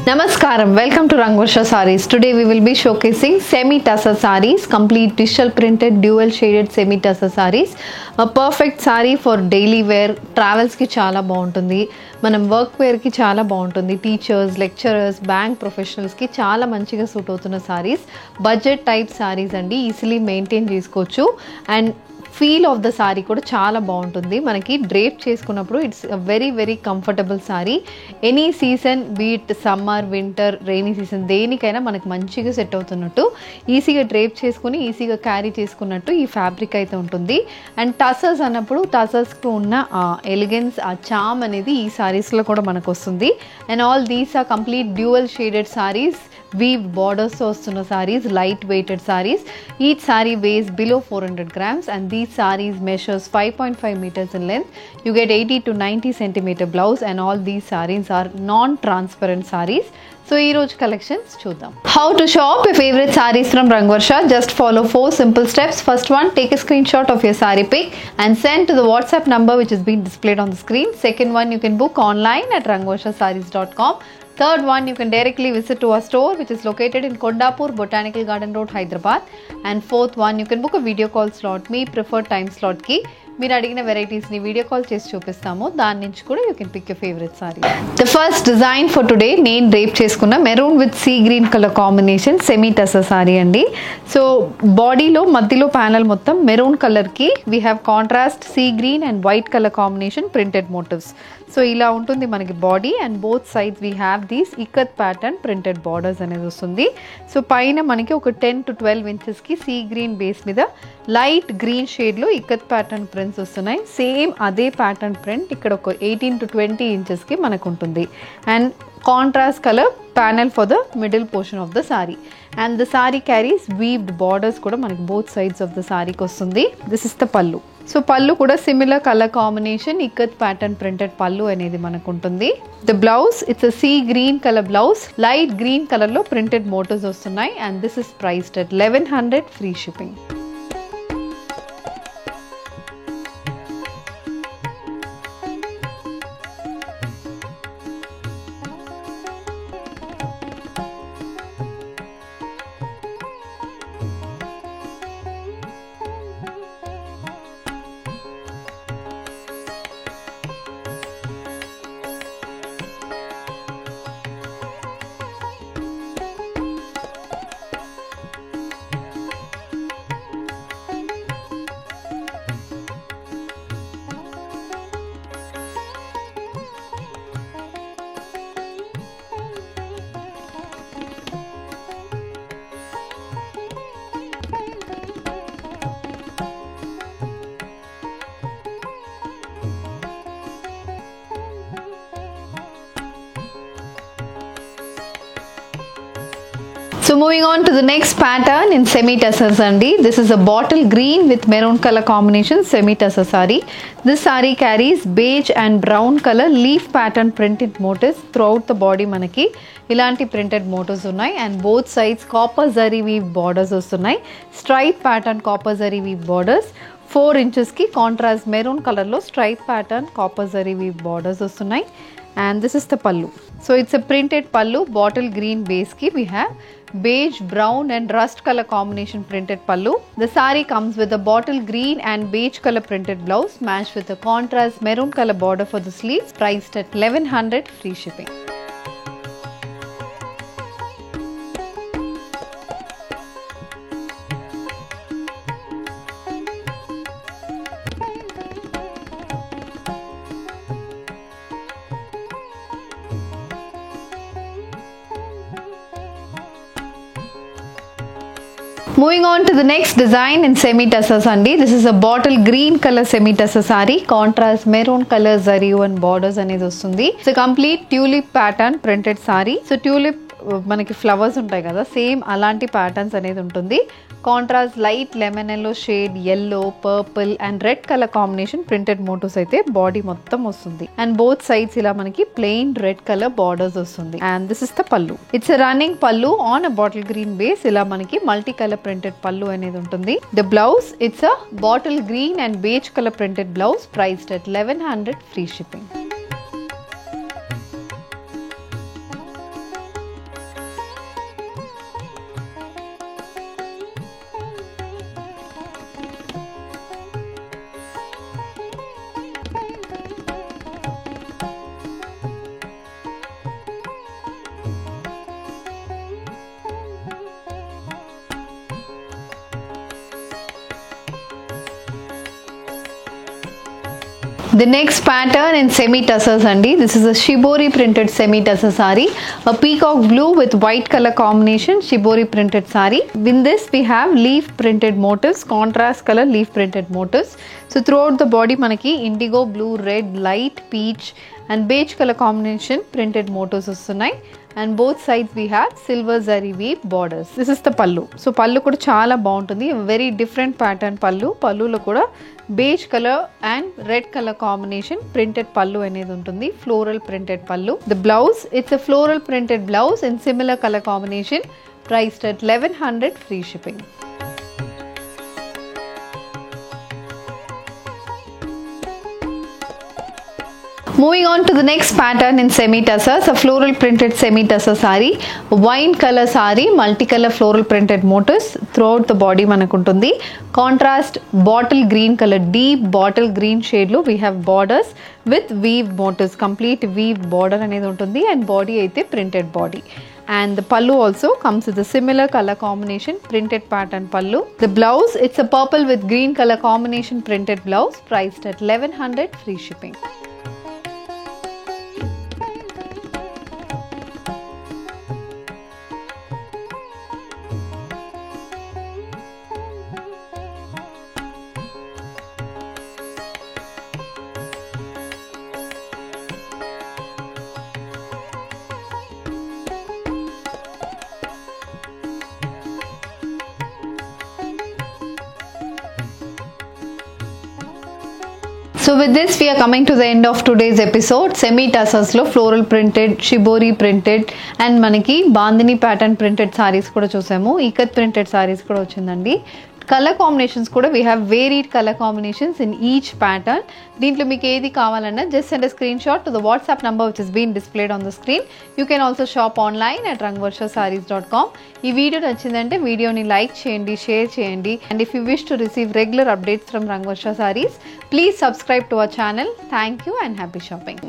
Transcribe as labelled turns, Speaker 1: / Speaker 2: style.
Speaker 1: Namaskaram, welcome to Rangvarsha Sarees. Today we will be showcasing semi-tussar sarees, complete digital printed dual shaded semi-tussar sarees. A perfect saree for daily wear, travels ki chala baguntundi. Manam work wear ki chala baguntundi. Teachers, lecturers, bank professionals ki chala manchiga suit avutuna sarees. Budget type sarees andi, easily maintain chesukochu and feel of the sorry కూడా చాలా బాగుంటుంది. మనకి drape చేసుకున్నప్పుడు it's very very comfortable sorry. Any season beat summer winter rainy season దేనికైనా మనకు మంచిగా set అవుతున్నట్టు ఈజీగా డ్రేప్ చేసుకుని ఈజీగా క్యారీ చేసుకున్నట్టు ఈ ఫ్యాబ్రిక్ అయితే ఉంటుంది. అండ్ టసర్స్ అన్నప్పుడు టసర్స్కు ఉన్న ఎలిగెన్స్ ఆ చామ్ అనేది ఈ సారీస్లో కూడా మనకు వస్తుంది. And all these are complete dual shaded saris, weaved borders వస్తున్న sarees, light weighted sarees. Each saree weighs below 400 grams and these sarees measures 5.5 meters in length. You get 80 to 90 centimeter blouse and all these sarees are non-transparent sarees. So ee roju collections chuddam. How to shop your favorite sarees from Rangvarsha? Just follow 4 simple steps. First one, take a screenshot of your saree pic and send to the WhatsApp number which is being displayed on the screen. Second one, you can book online at rangvarshasarees.com. Third one, you can directly visit to our store which is located in Kondapur, Botanical Garden Road, Hyderabad. And fourth one, you can book a video call slot, me preferred time slot ki మీరు అడిగిన వెరైటీస్ని video call చేసి చూపిస్తాము. దాని నుంచి కూడా you can pick your favourite sari. The first design for today నేను drape చేసుకున్న maroon with sea green colour combination semi tussar sari అండి. సో బాడీలో మధ్యలో ప్యానల్ మొత్తం మెరూన్ కలర్కి we have contrast sea green and white colour combination printed motifs. So ఇలా ఉంటుంది మనకి body and both sides we have these ikat pattern printed borders అనేది వస్తుంది. సో పైన మనకి ఒక 10 to 12 ఇంచెస్కి సీ గ్రీన్ బేస్ మీద లైట్ గ్రీన్ షేడ్లో ఇకత్ ప్యాటర్న్ ప్రింట్స్ వస్తున్నాయి. సేమ్ అదే ప్యాటర్న్ ప్రింట్ ఇక్కడ ఒక 18 to 20 ఇంచెస్కి మనకు ఉంటుంది. And contrast colour panel for the middle portion of the sorry. And the sorry carries weaved borders కూడా మనకి బోత్ సైడ్స్ ఆఫ్ ద సారీకి వస్తుంది. దిస్ ఇస్ ద పల్లు. సో పళ్ళు కూడా similar colour combination ikat pattern printed పళ్ళు అనేది మనకు ఉంటుంది. The blouse it's a see green colour blouse, light green colour లో ప్రింటెడ్ మోటివ్స్ వస్తున్నాయి. And this is priced at 1100 free shipping. So moving on to the next pattern in semi-tussars andi. This is a bottle green with maroon color combination semi-tussar saree. This saree carries beige and brown color leaf pattern printed motifs throughout the body. Manaki ilanti printed motifs unnai and both sides copper zari weave borders vastunnai. Stripe pattern copper zari weave borders. 4 inches ki contrast maroon color lo stripe pattern copper zari weave borders vastunnai. And this is the pallu. So it's a printed pallu, bottle green base ki we have beige, brown and rust color combination printed pallu. The saree comes with a bottle green and beige color printed blouse matched with a contrast maroon color border for the sleeves, priced at 1100 free shipping. Moving on to the next design in semi-tussars andi. This is a bottle green color semi-tussar saree, contrast maroon color zari and borders అనేది వస్తుంది. It's a complete tulip pattern printed saree. So tulip మనకి flowers ఉంటాయి కదా, same అలాంటి patterns అనేది ఉంటుంది. Contrast light lemon yellow shade, yellow, purple and red colour combination printed motifs అయితే body మొత్తం వస్తుంది. అండ్ బోత్ సైడ్స్ ఇలా మనకి ప్లెయిన్ రెడ్ కలర్ బార్డర్స్ వస్తుంది. And this is the pallu. It's running pallu on a bottle green base. ఇలా మనకి multi colour printed pallu అనేది ఉంటుంది. The blouse it's a bottle green and beige colour printed blouse, priced at 1100 free shipping. The next pattern in semi tussars andi. This is a shibori printed semi tussar saree, a peacock blue with white color combination shibori printed saree. In this we have leaf printed motifs, contrast color leaf printed motifs. So throughout the body manaki indigo, blue, red, light peach and beige color combination printed motifs వస్తున్నాయి. And both sides we have silver zari weave borders. This is the pallu. So pallu kuda chaala baaguntundi, very different pattern pallu. Pallu lo kuda beige color and red color combination printed pallu anedi untundi, floral printed pallu. The blouse, it's a floral printed blouse in similar color combination, priced at 1100, free shipping. Moving on to the next pattern in semi tussars, a floral printed semi tussar saree, wine color saree, multicolor floral printed motifs throughout the body manakuntundi. Contrast bottle green color, deep bottle green shade lo we have borders with weave motifs, complete weave border anedi untundi and body aithe printed body. And the pallu also comes with a similar color combination printed pattern pallu. The blouse, it's a purple with green color combination printed blouse, priced at 1100, free shipping. So with this we are coming to the end of today's episode. Semi tussars lo floral printed, shibori printed and manaki bandhani pattern printed sarees kuda chusamu. Ikat printed sarees kuda ochindandi. Color combinations kuda we have varied color combinations in each pattern. Deentlo meeku edi kavalana just send a screenshot to the WhatsApp number which is being displayed on the screen. You can also shop online at rangvarshasarees.com. Ee video nachindante video ni like cheyandi, share cheyandi, and if you wish to receive regular updates from Rangvarsha Sarees, please subscribe to our channel. Thank you and happy shopping.